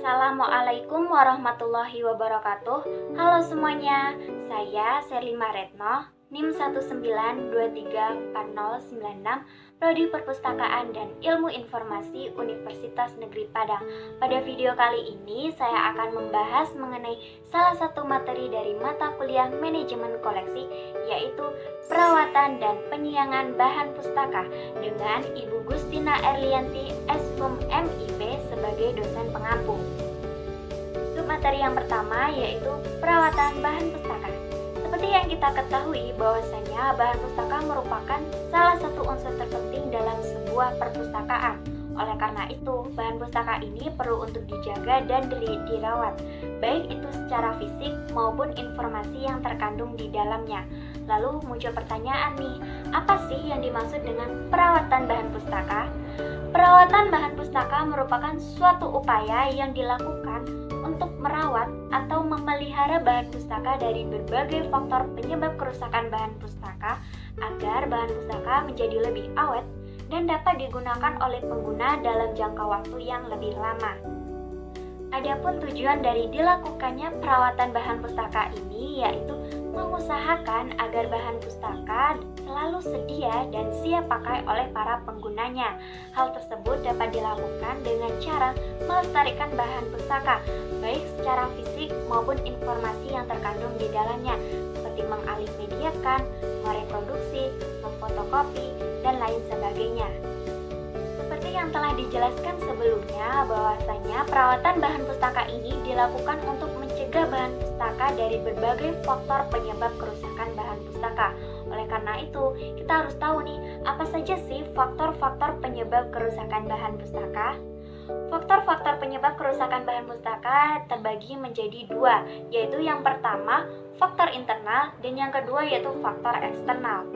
Assalamualaikum warahmatullahi wabarakatuh. Halo semuanya, saya Selima Retno, NIM 192340096, Prodi Perpustakaan dan Ilmu Informasi Universitas Negeri Padang. Pada video kali ini saya akan membahas mengenai salah satu materi dari mata kuliah Manajemen Koleksi, yaitu Perawatan dan Penyiangan Bahan Pustaka dengan Ibu Gustina Erlianti, S.Hum MIP sebagai dosen pengampu. Untuk materi yang pertama yaitu perawatan bahan pustaka. Seperti yang kita ketahui bahwasanya bahan pustaka merupakan salah satu unsur terpenting dalam sebuah perpustakaan. Oleh karena itu, bahan pustaka ini perlu untuk dijaga dan dirawat, baik itu secara fisik maupun informasi yang terkandung di dalamnya. Lalu muncul pertanyaan nih, apa sih yang dimaksud dengan perawatan bahan pustaka? Perawatan bahan pustaka merupakan suatu upaya yang dilakukan untuk merawat atau memelihara bahan pustaka dari berbagai faktor penyebab kerusakan bahan pustaka agar bahan pustaka menjadi lebih awet dan dapat digunakan oleh pengguna dalam jangka waktu yang lebih lama. Adapun tujuan dari dilakukannya perawatan bahan pustaka ini yaitu mengusahakan agar bahan pustaka selalu sedia dan siap pakai oleh para penggunanya. Hal tersebut dapat dilakukan dengan cara melestarikan bahan pustaka, baik secara fisik maupun informasi yang terkandung di dalamnya, seperti mengalih mediakan, mereproduksi, memfotokopi, dan lain sebagainya. Seperti yang telah dijelaskan sebelumnya, bahwasanya perawatan bahan pustaka ini dilakukan untuk mencegah bahan pustaka dari berbagai faktor penyebab kerusakan bahan pustaka. Oleh karena itu, kita harus tahu nih, apa saja sih faktor-faktor penyebab kerusakan bahan pustaka? Faktor-faktor penyebab kerusakan bahan pustaka terbagi menjadi dua, yaitu yang pertama, faktor internal, dan yang kedua yaitu faktor eksternal.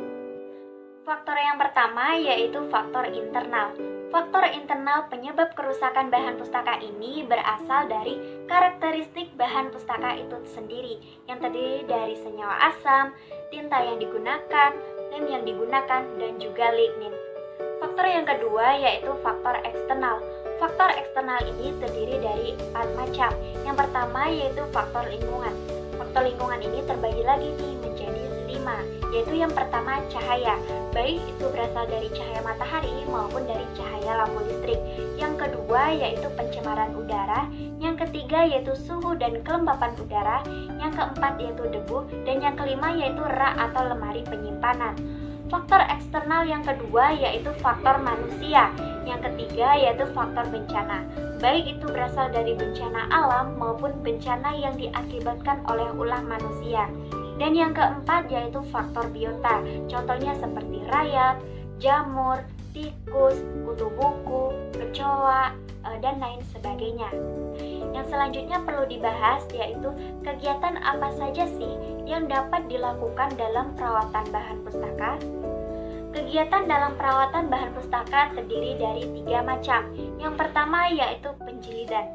Faktor yang pertama yaitu faktor internal. Faktor internal penyebab kerusakan bahan pustaka ini berasal dari karakteristik bahan pustaka itu sendiri, yang terdiri dari senyawa asam, tinta yang digunakan, lem yang digunakan, dan juga lignin. Faktor yang kedua yaitu faktor eksternal. Faktor eksternal ini terdiri dari 4 macam. Yang pertama yaitu faktor lingkungan. Faktor lingkungan ini terbagi lagi nih menjadi 5, yaitu yang pertama cahaya, baik itu berasal dari cahaya matahari maupun dari cahaya lampu listrik. Yang kedua yaitu pencemaran udara, yang ketiga yaitu suhu dan kelembapan udara, yang keempat yaitu debu, dan yang kelima yaitu rak atau lemari penyimpanan. Faktor eksternal yang kedua yaitu faktor manusia, yang ketiga yaitu faktor bencana, baik itu berasal dari bencana alam maupun bencana yang diakibatkan oleh ulah manusia. Dan yang keempat yaitu faktor biota, contohnya seperti rayap, jamur, tikus, kutu buku, kecoa, dan lain sebagainya. Yang selanjutnya perlu dibahas yaitu kegiatan apa saja sih yang dapat dilakukan dalam perawatan bahan pustaka. Kegiatan dalam perawatan bahan pustaka terdiri dari 3 macam. Yang pertama yaitu penjilidan.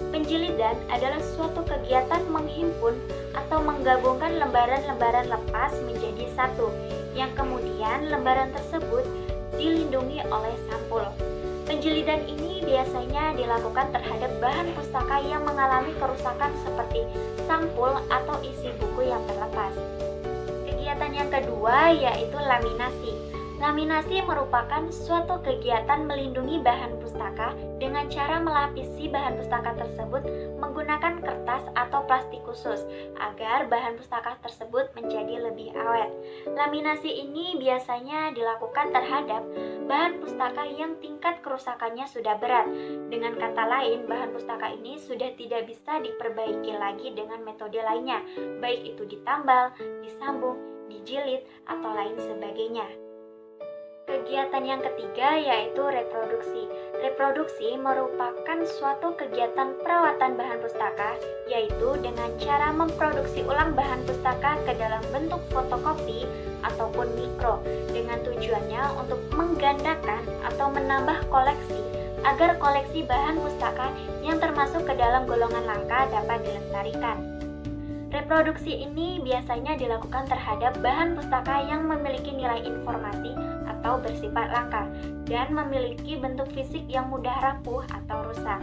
Penjilidan adalah suatu kegiatan menghimpun atau menggabungkan lembaran-lembaran lepas menjadi satu, yang kemudian lembaran tersebut dilindungi oleh sampul. Penjilidan ini biasanya dilakukan terhadap bahan pustaka yang mengalami kerusakan seperti sampul atau isi buku yang terlepas. Kegiatan yang kedua yaitu laminasi. Laminasi merupakan suatu kegiatan melindungi bahan pustaka dengan cara melapisi bahan pustaka tersebut menggunakan kertas atau plastik khusus agar bahan pustaka tersebut menjadi lebih awet. Laminasi ini biasanya dilakukan terhadap bahan pustaka yang tingkat kerusakannya sudah berat. Dengan kata lain, bahan pustaka ini sudah tidak bisa diperbaiki lagi dengan metode lainnya, baik itu ditambal, disambung, dijilid, atau lain sebagainya. Kegiatan yang ketiga yaitu reproduksi. Reproduksi merupakan suatu kegiatan perawatan bahan pustaka, yaitu dengan cara memproduksi ulang bahan pustaka ke dalam bentuk fotokopi ataupun mikro, dengan tujuannya untuk menggandakan atau menambah koleksi agar koleksi bahan pustaka yang termasuk ke dalam golongan langka dapat dilestarikan. Reproduksi ini biasanya dilakukan terhadap bahan pustaka yang memiliki nilai informasi atau bersifat langka dan memiliki bentuk fisik yang mudah rapuh atau rusak.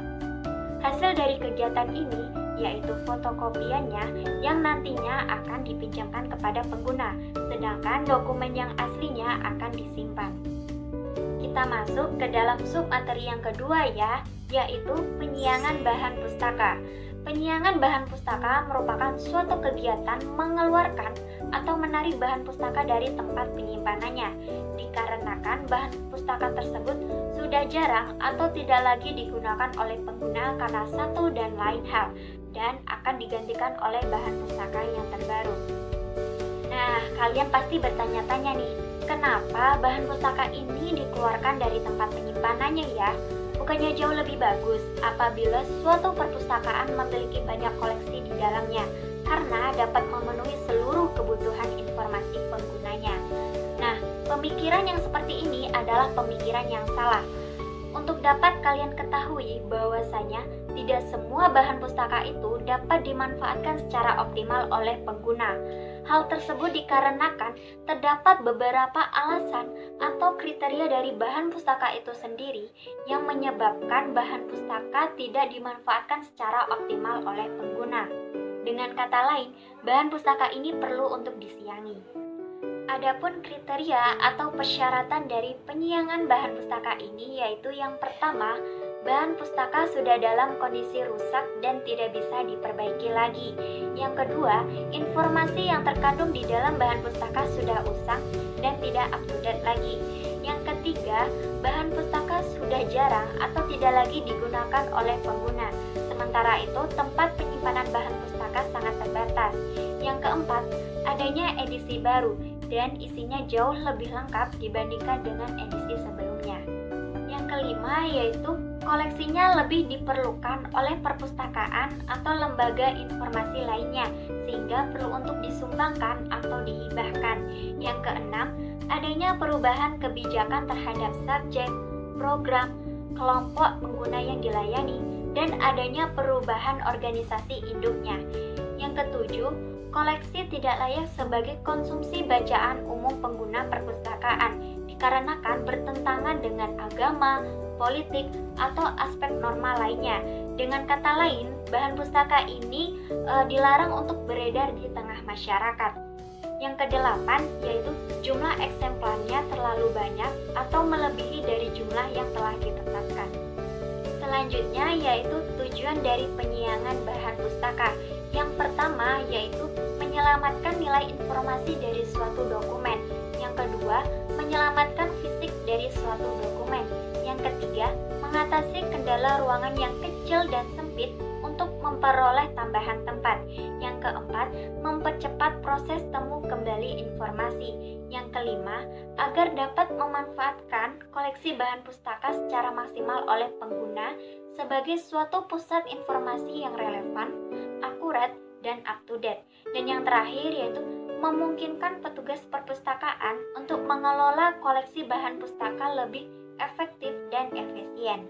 Hasil dari kegiatan ini yaitu fotokopiannya yang nantinya akan dipinjamkan kepada pengguna, sedangkan dokumen yang aslinya akan disimpan. Kita masuk ke dalam submateri yang kedua ya, yaitu penyiangan bahan pustaka. Penyiangan bahan pustaka merupakan suatu kegiatan mengeluarkan atau menarik bahan pustaka dari tempat penyimpanannya, dikarenakan bahan pustaka tersebut sudah jarang atau tidak lagi digunakan oleh pengguna karena satu dan lain hal, dan akan digantikan oleh bahan pustaka yang terbaru. Nah, kalian pasti bertanya-tanya nih, kenapa bahan pustaka ini dikeluarkan dari tempat penyimpanannya ya? Bukannya jauh lebih bagus apabila suatu perpustakaan memiliki banyak koleksi di dalamnya, karena dapat memenuhi seluruh kebutuhan informasi penggunanya. Nah, pemikiran yang seperti ini adalah pemikiran yang salah. Untuk dapat kalian ketahui bahwasanya tidak semua bahan pustaka itu dapat dimanfaatkan secara optimal oleh pengguna. Hal tersebut dikarenakan terdapat beberapa alasan atau kriteria dari bahan pustaka itu sendiri yang menyebabkan bahan pustaka tidak dimanfaatkan secara optimal oleh pengguna. Dengan kata lain, bahan pustaka ini perlu untuk disiangi. Adapun kriteria atau persyaratan dari penyiangan bahan pustaka ini yaitu yang pertama, bahan pustaka sudah dalam kondisi rusak dan tidak bisa diperbaiki lagi. Yang kedua, informasi yang terkandung di dalam bahan pustaka sudah usang dan tidak up to date lagi. Yang ketiga, bahan pustaka sudah jarang atau tidak lagi digunakan oleh pengguna. Sementara itu, tempat penyimpanan bahan pustaka sangat terbatas. Yang keempat, adanya edisi baru dan isinya jauh lebih lengkap dibandingkan dengan edisi sebelumnya. Yang kelima yaitu koleksinya lebih diperlukan oleh perpustakaan atau lembaga informasi lainnya sehingga perlu untuk disumbangkan atau dihibahkan. Yang keenam, adanya perubahan kebijakan terhadap subjek, program, kelompok pengguna yang dilayani, dan adanya perubahan organisasi induknya. Yang ketujuh, koleksi tidak layak sebagai konsumsi bacaan umum pengguna perpustakaan dikarenakan bertentangan dengan agama, politik, atau aspek norma lainnya. Dengan kata lain, bahan pustaka ini dilarang untuk beredar di tengah masyarakat. Yang kedelapan yaitu jumlah eksemplarnya terlalu banyak atau melebihi dari jumlah yang telah ditetapkan. Selanjutnya yaitu tujuan dari penyiangan bahan pustaka. Yang pertama yaitu menyelamatkan nilai informasi dari suatu dokumen. Yang kedua, menyelamatkan fisik dari suatu dokumen. Yang ketiga, mengatasi kendala ruangan yang kecil dan sempit untuk memperoleh tambahan tempat. Yang keempat, mempercepat proses temu kembali informasi. Yang kelima, agar dapat memanfaatkan koleksi bahan pustaka secara maksimal oleh pengguna sebagai suatu pusat informasi yang relevan, akurat, dan up to date. Dan yang terakhir yaitu memungkinkan petugas perpustakaan untuk mengelola koleksi bahan pustaka lebih efektif dan efisien.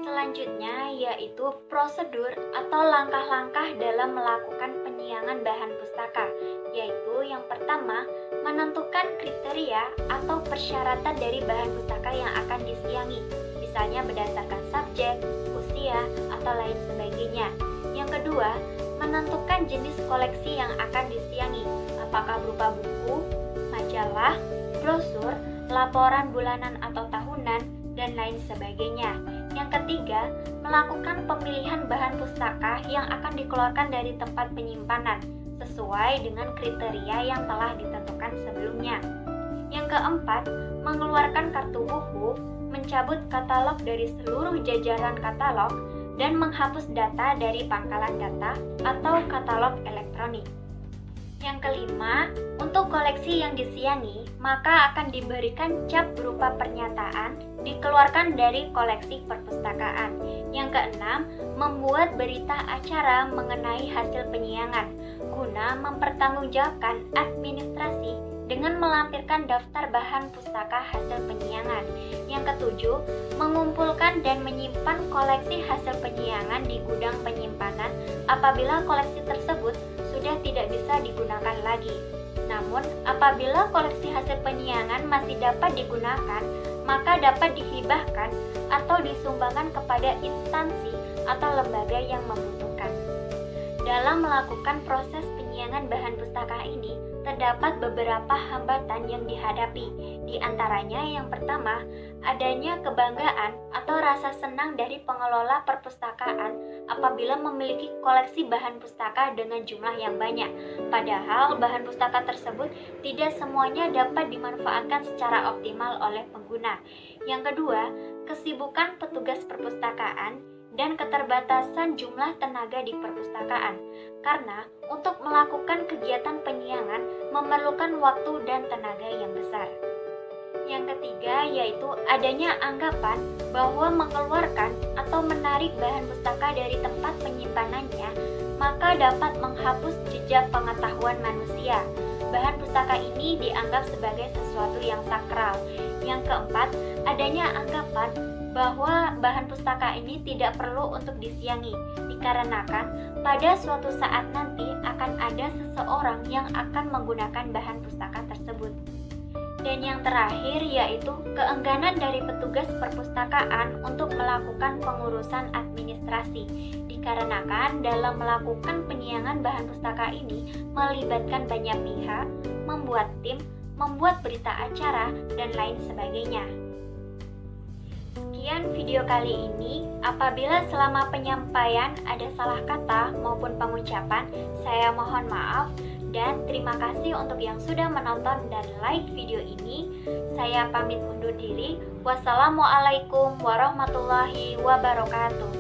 Selanjutnya yaitu prosedur atau langkah-langkah dalam melakukan penyiangan bahan pustaka, yaitu yang pertama, menentukan kriteria atau persyaratan dari bahan pustaka yang akan disiangi, misalnya berdasarkan subjek, usia, atau lain sebagainya. Yang kedua, menentukan jenis koleksi yang akan disiangi, apakah berupa buku, majalah, brosur, laporan bulanan atau tahunan, dan lain sebagainya. Yang ketiga, melakukan pemilihan bahan pustaka yang akan dikeluarkan dari tempat penyimpanan sesuai dengan kriteria yang telah ditentukan sebelumnya. Yang keempat, mengeluarkan kartu buku, mencabut katalog dari seluruh jajaran katalog, dan menghapus data dari pangkalan data atau katalog elektronik. Yang kelima, untuk koleksi yang disiangi, maka akan diberikan cap berupa pernyataan dikeluarkan dari koleksi perpustakaan. Yang keenam, membuat berita acara mengenai hasil penyiangan, guna mempertanggungjawabkan administrasi dengan melampirkan daftar bahan pustaka hasil penyiangan. Yang ketujuh, mengumpulkan dan menyimpan koleksi hasil penyiangan di gudang penyimpanan apabila koleksi tersebut sudah tidak bisa digunakan lagi. Namun, apabila koleksi hasil penyiangan masih dapat digunakan, maka dapat dihibahkan atau disumbangkan kepada instansi atau lembaga yang membutuhkan. Dalam melakukan proses penyiangan bahan pustaka ini, terdapat beberapa hambatan yang dihadapi. Di antaranya yang pertama, adanya kebanggaan atau rasa senang dari pengelola perpustakaan apabila memiliki koleksi bahan pustaka dengan jumlah yang banyak. Padahal bahan pustaka tersebut tidak semuanya dapat dimanfaatkan secara optimal oleh pengguna. Yang kedua, kesibukan petugas perpustakaan dan keterbatasan jumlah tenaga di perpustakaan, karena untuk melakukan kegiatan penyiangan memerlukan waktu dan tenaga yang besar. Yang ketiga yaitu adanya anggapan bahwa mengeluarkan atau menarik bahan pustaka dari tempat penyimpanannya maka dapat menghapus jejak pengetahuan manusia. Bahan pustaka ini dianggap sebagai sesuatu yang sakral. Yang keempat, adanya anggapan bahwa bahan pustaka ini tidak perlu untuk disiangi, dikarenakan pada suatu saat nanti akan ada seseorang yang akan menggunakan bahan pustaka tersebut. Dan yang terakhir yaitu keengganan dari petugas perpustakaan untuk melakukan pengurusan administrasi, dikarenakan dalam melakukan penyiangan bahan pustaka ini melibatkan banyak pihak, membuat tim, membuat berita acara, dan lain sebagainya. Sekian video kali ini. Apabila selama penyampaian ada salah kata maupun pengucapan, saya mohon maaf dan terima kasih untuk yang sudah menonton dan like video ini. Saya pamit undur diri. Wassalamualaikum warahmatullahi wabarakatuh.